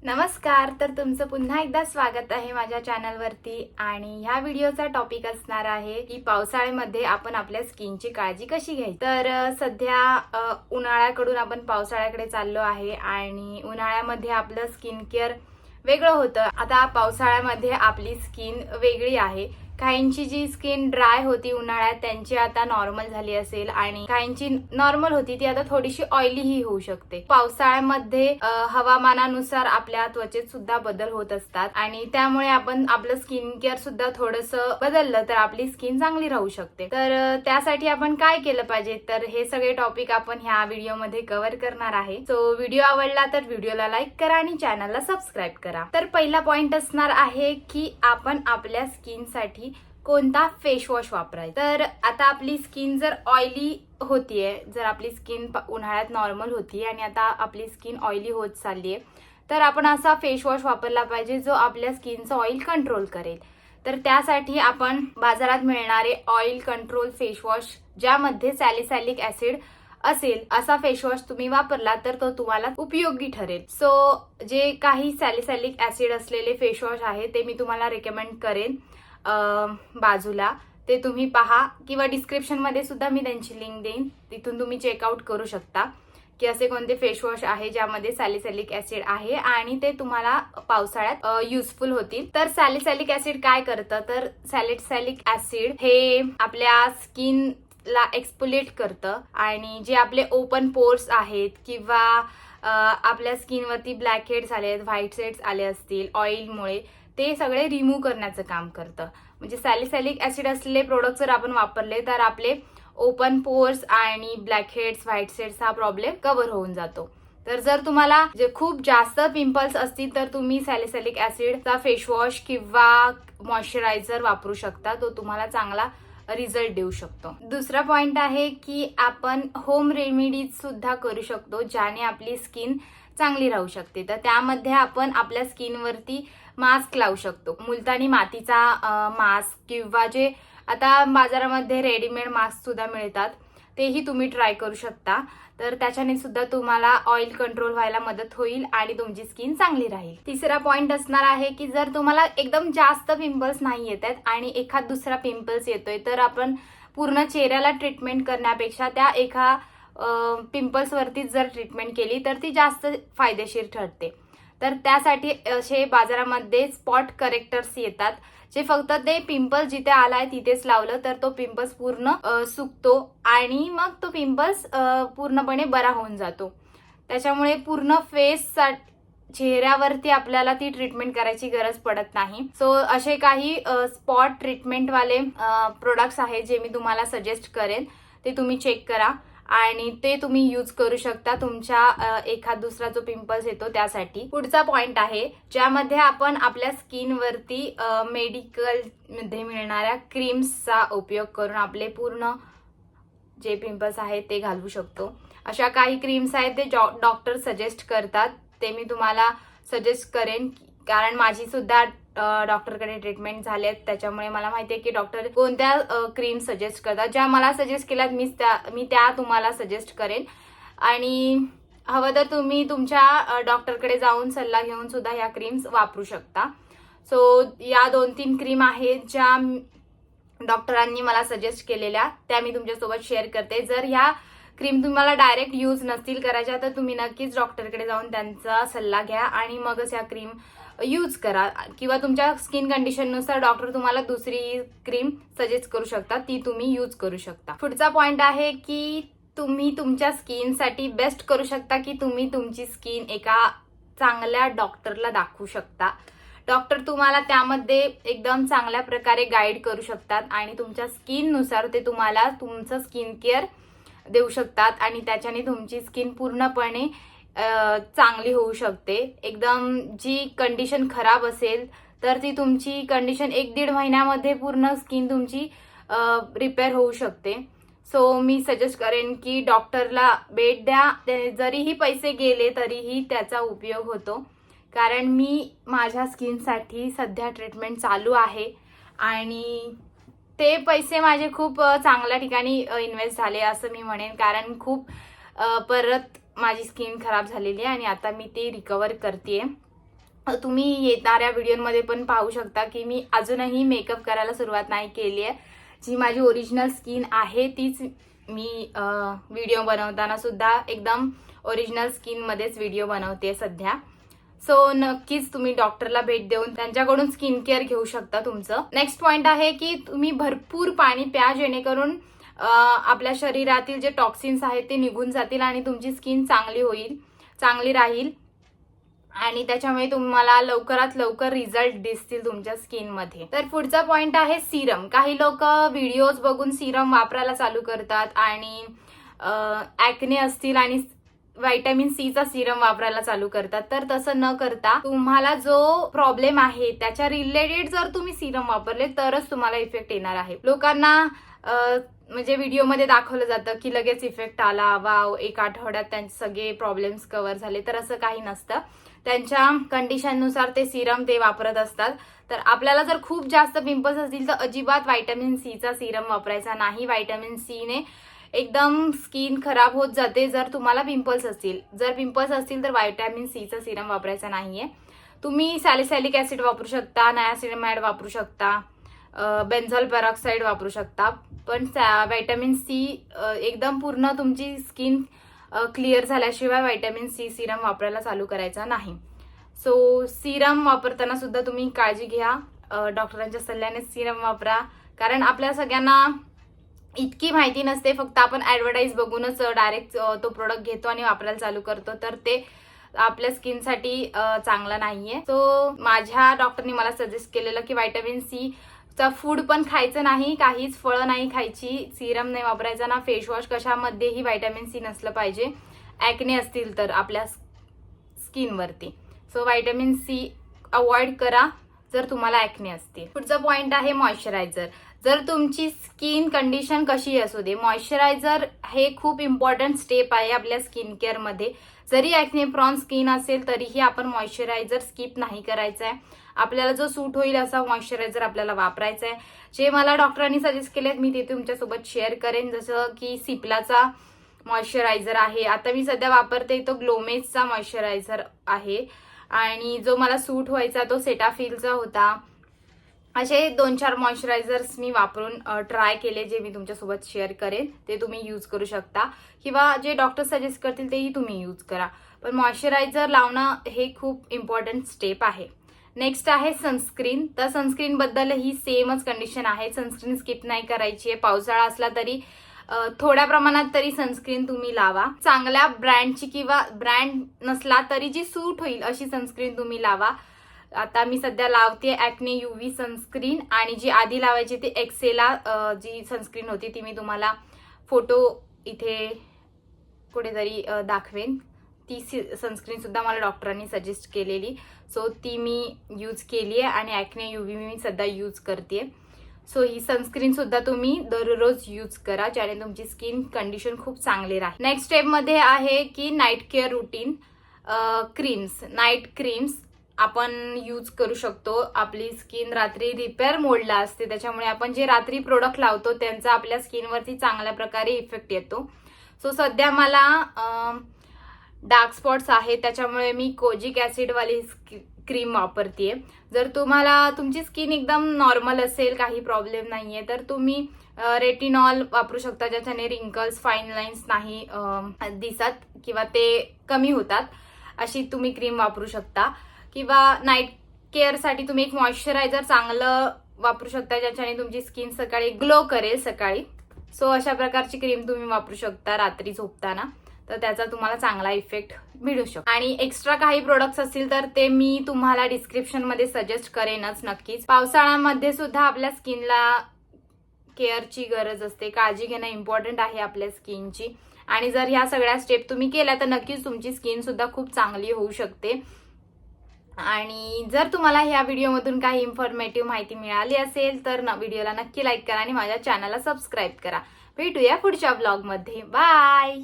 नमस्कार. तर तुमचं पुन्हा एकदा स्वागत आहे माझ्या चॅनलवरती. आणि ह्या व्हिडिओचा टॉपिक असणार आहे की पावसाळ्यामध्ये आपण आपल्या स्किनची काळजी कशी घ्यायची. तर सध्या उन्हाळ्याकडून आपण पावसाळ्याकडे चाललो आहे आणि उन्हाळ्यामध्ये आपलं स्किन केअर वेगळं होतं. आता पावसाळ्यामध्ये आपली स्किन वेगळी आहे. काहींची जी स्किन ड्राय होती उन्हाळ्यात त्यांची आता नॉर्मल झाली असेल आणि काहींची नॉर्मल होती ती आता थोडीशी ऑइलीही होऊ शकते. पावसाळ्यामध्ये हवामानानुसार आपल्या त्वचेत सुद्धा बदल होत असतात आणि त्यामुळे आपण आपलं स्किन केअर सुद्धा थोडंसं बदललं तर आपली स्किन चांगली राहू शकते. तर त्यासाठी आपण काय केलं पाहिजे, तर हे सगळे टॉपिक आपण ह्या व्हिडिओमध्ये कव्हर करणार आहे. सो व्हिडिओ आवडला तर व्हिडिओला लाईक करा आणि चॅनलला सबस्क्राईब करा. तर पहिला पॉइंट असणार आहे की आपण आपल्या स्किनसाठी कोणता फेस वॉश वापरायचा. तर आता आपली स्किन जर ऑइली होतीये, जर आपली स्किन उन्हाळ्यात नॉर्मल होती आणि आता आपली स्किन ऑइली होत चाललीये, तर आपण असा फेस वॉश वापरला पाहिजे जो आपल्या स्किनचं ऑइल कंट्रोल करेल. तर त्यासाठी आपण बाजारात मिळणारे ऑइल कंट्रोल फेस वॉश ज्यामध्ये सॅलिसायलिक ऍसिड असेल असा फेस वॉश तुम्ही वापरला तर तो तुम्हाला उपयोगी ठरेल. सो जे काही सॅलिसायलिक ऍसिड असलेले फेस वॉश आहे ते मी तुम्हाला रेकमेंड करेन. बाजूला ते तुम्ही पहा किंवा डिस्क्रिप्शन मध्ये सुद्धा मी त्यांची लिंक देईन, तिथून तुम्ही चेकआउट करू शकता की असे कोणते फेस वॉश आहे ज्यामध्ये सॅलिसायलिक ऍसिड आहे आणि ते तुम्हाला पावसाळ्यात युजफुल होतील. तर सॅलिसायलिक ऍसिड काय करतं, तर सॅलिसायलिक ऍसिड हे आपल्या स्किन ला एक्सपोलेट करतं आणि जे आपले ओपन पोर्स आहेत किंवा आपल्या स्किनवरती ब्लॅक हेड्स आले आहेत, व्हाईट हेड्स आले असतील ऑइलमुळे, ते सगळे रिमूव्ह करण्याचं काम करतं. म्हणजे सॅलिसायलिक ऍसिड असलेले प्रोडक्ट जर आपण वापरले तर आपले ओपन पोर्स आणि ब्लॅक हेड्स, व्हाईट हेड्स हा प्रॉब्लेम कव्हर होऊन जातो. तर जर तुम्हाला जे खूप जास्त पिंपल्स असतील तर तुम्ही सॅलिसायलिक ऍसिडचा फेस वॉश किंवा मॉइश्चरायझर वापरू शकता, तो तुम्हाला चांगला रिझल्ट देऊ शकतो. दुसरा पॉइंट आहे की आपण होम रेमेडीज सुद्धा करू शकतो ज्याने आपली स्किन चांगली राहू शकते. तर त्यामध्ये आपण आपल्या स्किनवरती मास्क लावू शकतो. मुलतानी मातीचा मास्क किंवा जे आता बाजारामध्ये रेडीमेड मास्क सुद्धा मिळतात तेही तुम्ही ट्राय करू शकता. तर त्याच्याने सुद्धा तुम्हाला ऑइल कंट्रोल व्हायला मदत होईल आणि तुमची स्किन चांगली राहील. तिसरा पॉइंट असणार आहे की जर तुम्हाला एकदम जास्त पिंपल्स नाही येत आहेत आणि एखाद दुसरा पिंपल्स येतोय तर आपण पूर्ण चेहऱ्याला ट्रीटमेंट करण्यापेक्षा त्या एका पिंपल्स वरती जर ट्रीटमेंट केली तर ती जास्त फायदेशीर ठरते. तर त्यासाठी असे बाजारामध्ये स्पॉट करेक्टर्स येतात जे फक्त ते पिंपल्स जिथे आलाय तिथेच लावलं तर तो पिंपल्स पूर्ण सुकतो आणि मग तो पिंपल्स पूर्णपणे बरा होऊन जातो. त्याच्यामुळे पूर्ण फेस चेहऱ्यावरती आपल्याला ती ट्रीटमेंट करायची गरज पडत नाही. सो असे काही स्पॉट ट्रीटमेंट वाले प्रोडक्ट्स आहेत जे मी तुम्हाला सजेस्ट करेन, ते तुम्ही चेक करा आणि ते तुम्ही यूज करू शकता तुमच्या एखाद दुसरा जो पिंपल्स येतो त्यासाठी. पुढचा पॉइंट आहे ज्यामध्ये आपण आपल्या स्किनवरती मेडिकल मध्ये मिळणाऱ्या क्रीम्सचा उपयोग करून आपले पूर्ण जे पिंपल्स आहेत ते घालवू शकतो. अशा काही क्रीम्स आहेत ते डॉक्टर सजेस्ट करतात, ते मी तुम्हाला सजेस्ट करेन कारण माझी सुद्धा डॉक्टरकडे ट्रीटमेंट झाले आहेत. त्याच्यामुळे मला माहिती आहे की डॉक्टर कोणत्या क्रीम सजेस्ट करतात. ज्या मला सजेस्ट केल्यात मी त्या तुम्हाला सजेस्ट करेन आणि हवं तर तुम्ही तुमच्या डॉक्टरकडे जाऊन सल्ला घेऊन सुद्धा या क्रीम्स वापरू शकता. सो या 2-3 क्रीम आहेत ज्या डॉक्टरांनी मला सजेस्ट केलेल्या, त्या मी तुमच्यासोबत शेअर करते. जर ह्या क्रीम तुम्हाला डायरेक्ट यूज नसतील करायच्या तर तुम्ही नक्कीच डॉक्टरकडे जाऊन त्यांचा सल्ला घ्या आणि मगच या क्रीम यूज करा किंवा तुमच्या स्किन कंडिशननुसार डॉक्टर तुम्हाला दुसरी क्रीम सजेस्ट करू शकता, ती तुम्ही यूज करू शकता. पुढचा पॉइंट आहे की तुम्ही तुमच्या स्किनसाठी बेस्ट करू शकता की तुम्ही तुमची स्किन एका चांगल्या डॉक्टरला दाखवू शकता. डॉक्टर तुम्हाला त्यामध्ये एकदम चांगल्या प्रकारे गाईड करू शकतात आणि तुमच्या स्किननुसार ते तुम्हाला तुमचं स्किन केअर देऊ शकतात आणि त्याच्याने तुमची स्किन पूर्णपणे चांगली होऊ शकते. एकदम जी कंडिशन खराब असेल तर ती तुमची कंडिशन 1-1.5 महिन्यामध्ये पूर्ण स्किन तुमची रिपेअर होऊ शकते. सो मी सजेस्ट करेन की डॉक्टरला भेट द्या. जरीही पैसे गेले तरीही त्याचा उपयोग होतो कारण मी माझ्या स्किनसाठी सध्या ट्रीटमेंट चालू आहे आणि ते पैसे माझे खूप चांगल्या ठिकाणी इन्व्हेस्ट झाले असं मी म्हणेन कारण खूप परत माझी स्किन खराब झालेली आहे आणि आता मी ते रिकवर करतेय. तुम्ही येणाऱ्या व्हिडिओमध्ये पण पाहू शकता की मी अजूनही मेकअप करायला सुरुवात नाही केली आहे. जी माझी ओरिजिनल स्किन आहे तीच मी व्हिडिओ बनवताना सुद्धा एकदम ओरिजिनल स्किनमध्येच व्हिडिओ बनवते सध्या. सो नक्कीच तुम्ही डॉक्टरला भेट देऊन त्यांच्याकडून स्किन केअर घेऊ शकता तुमचं. नेक्स्ट पॉइंट आहे की तुम्ही भरपूर पाणी प्या, जेणेकरून आपल्या शरीरातील जे टॉक्सिन्स आहेत ते निघून जातील आणि तुमची स्किन चांगली राहील आणि त्याच्यामुळे तुम्हाला लवकरात लवकर रिझल्ट दिसतील तुमच्या स्किनमध्ये. तर पुढचा पॉइंट आहे सिरम. काही लोक व्हिडिओज बघून सिरम वापरायला चालू करतात आणि ॲक्ने असतील आणि व्हिटॅमिन सीचा सिरम वापरायला चालू करतात. तर तसं न करता तुम्हाला जो प्रॉब्लेम आहे त्याच्या रिलेटेड जर तुम्ही सिरम वापरले तरच तुम्हाला इफेक्ट येणार आहे. लोकांना म्हणजे व्हिडिओमध्ये दाखवलं जातं की लगेच इफेक्ट आला, वाव, 1 आठवड्यात त्यांचे सगळे प्रॉब्लेम्स कव्हर झाले. तर असं काही नसतं. त्यांच्या कंडिशननुसार ते सिरम ते वापरत असतात. तर आपल्याला जर खूप जास्त पिंपल्स असतील तर अजिबात व्हिटॅमिन सीचा सिरम वापरायचा नाही. व्हिटॅमिन सीने एकदम स्किन खराब होत जाते जर तुम्हाला पिंपल्स असतील. जर पिंपल्स असतील तर व्हिटॅमिन सीचा सिरम वापरायचा नाहीये. तुम्ही सॅलिसिलिक ऍसिड वापरू शकता, नायासिनामाइड वापरू शकता, बेन्झॉल पेरॉक्साइड वापरू शकता, पण व्हिटॅमिन सी एकदम पूर्ण तुमची स्किन क्लिअर झाल्याशिवाय व्हिटॅमिन सी सिरम वापरायला चालू करायचा नाही. सो सिरम वापरताना सुद्धा तुम्ही काळजी घ्या. डॉक्टरांच्या सल्ल्याने सिरम वापरा, कारण आपल्या सगळ्यांना इतकी माहिती नसते. फक्त आपण ऍडव्हर्टाईज बघूनच डायरेक्ट तो प्रोडक्ट घेतो आणि वापरायला चालू करतो. तर ते आपल्या स्किनसाठी चांगलं नाहीये. सो माझ्या डॉक्टरनी मला सजेस्ट केलेलं की व्हिटॅमिन सी चा फूड पण खायचं नाही, काहीच फळं नाही खायची, सिरम नाही वापरायचा ना, फेसवॉश कशामध्येही व्हिटॅमिन सी नसलं पाहिजे ॲक्ने असतील तर आपल्या स्किनवरती. सो व्हिटॅमिन सी अवॉइड करा जर तुम्हाला ॲक्ने असतील. पुढचा पॉइंट आहे मॉइश्चरायझर. जर तुमची स्किन कंडिशन कशी असू दे, मॉइश्चरायझर हे खूप इम्पॉर्टंट स्टेप आहे आपल्या स्किन केअर मध्ये. जरी ॲक्ने प्रॉन स्किन असेल तरीही आपण मॉइश्चरायझर स्किप नाही करायचा आहे. आपल्याला जो सूट होईल असा मॉइश्चरायझर आपल्याला वापरायचा आहे. जे मला डॉक्टरांनी सजेस्ट केलेत मी ते तुमच्यासोबत शेअर करेन. जसं की सिप्लाचा मॉइश्चरायझर आहे, आता मी सध्या वापरते तो ग्लोमेजचा मॉइश्चरायझर आहे, आणि जो मला सूट व्हायचा तो सेटाफिलचा होता. असे 2-4 मॉइश्चरायझर्स मी वापरून ट्राय केले, जे मी तुमच्यासोबत शेअर करेन. ते तुम्ही यूज करू शकता किंवा जे डॉक्टर सजेस्ट करतील तेही तुम्ही यूज करा. पण मॉइश्चरायझर लावणं हे खूप इम्पॉर्टंट स्टेप आहे. नेक्स्ट आहे सनस्क्रीन. तर सनस्क्रीन बद्दल ही सेमच कंडिशन आहे. सनस्क्रीन स्किप नाही करायची आहे. पावसाळा असला तरी थोड्या प्रमाणात तरी सनस्क्रीन तुम्ही लावा. चांगल्या ब्रँडची किंवा ब्रँड नसला तरी जी सूट होईल अशी सनस्क्रीन तुम्ही लावा. आता मी सध्या लावते ॲक्ने UV सनस्क्रीन, आणि जी आधी लावायची ती एक्सेला जी सनस्क्रीन होती ती मी तुम्हाला फोटो इथे कुठेतरी दाखवेन. ती सनस्क्रीन सुद्धा मला डॉक्टरांनी सजेस्ट केलेली. सो ती मी यूज केली आहे आणि ॲक्ने UV मी सध्या यूज करते. सो ही सनस्क्रीन सुद्धा तुम्ही दररोज यूज करा, ज्याने तुमची स्किन कंडिशन खूप चांगली राहील. नेक्स्ट स्टेप मध्ये आहे की night care routine. Creams, night creams आपण यूज करू शकतो. आपली स्किन रात्री रिपेअर मोडला असते, त्याच्यामुळे आपण जे रात्री प्रोडक्ट लावतो त्यांचा आपल्या स्किनवरती चांगल्या प्रकारे इफेक्ट येतो. सो सध्या मला डार्क स्पॉट्स आहे, त्याच्यामुळे मी कोजिक ऍसिड वाली क्रीम वापरतेय. जर तुम्हाला तुमची स्किन एकदम नॉर्मल असेल, काही प्रॉब्लेम नाहीये, तर तुम्ही रेटिनॉल वापरू शकता, ज्याच्याने रिंकल्स, फाईन लाईन्स नाही दिसत किंवा ते कमी होतात. अशी तुम्ही क्रीम वापरू शकता. किंवा नाईट केअरसाठी तुम्ही एक मॉइश्चरायझर चांगलं वापरू शकता, ज्याच्याने तुमची स्किन सकाळी ग्लो करेल सकाळी. सो अशा प्रकारची क्रीम तुम्ही वापरू शकता रात्री झोपताना, तर त्याचा तुम्हाला चांगला इफेक्ट मिळू शकतो. आणि एक्स्ट्रा काही प्रोडक्ट्स असतील तर ते मी तुम्हाला डिस्क्रिप्शन मध्ये सजेस्ट करेनच नक्कीच. पावसाळ्यामध्ये सुद्धा आपल्या स्किनला केअरची गरज असते, काळजी घेणं इम्पॉर्टंट आहे आपल्या स्किनची. आणि जर ह्या सगळ्या स्टेप तुम्ही केल्या तर नक्कीच तुमची स्किन सुद्धा खूप चांगली होऊ शकते. आणि जर तुम्हाला ह्या व्हिडिओमधून काही इन्फॉर्मेटिव्ह माहिती मिळाली असेल तर व्हिडिओला नक्की लाईक करा आणि माझ्या चॅनलला सबस्क्राईब करा. भेटूया पुढच्या ब्लॉगमध्ये. बाय.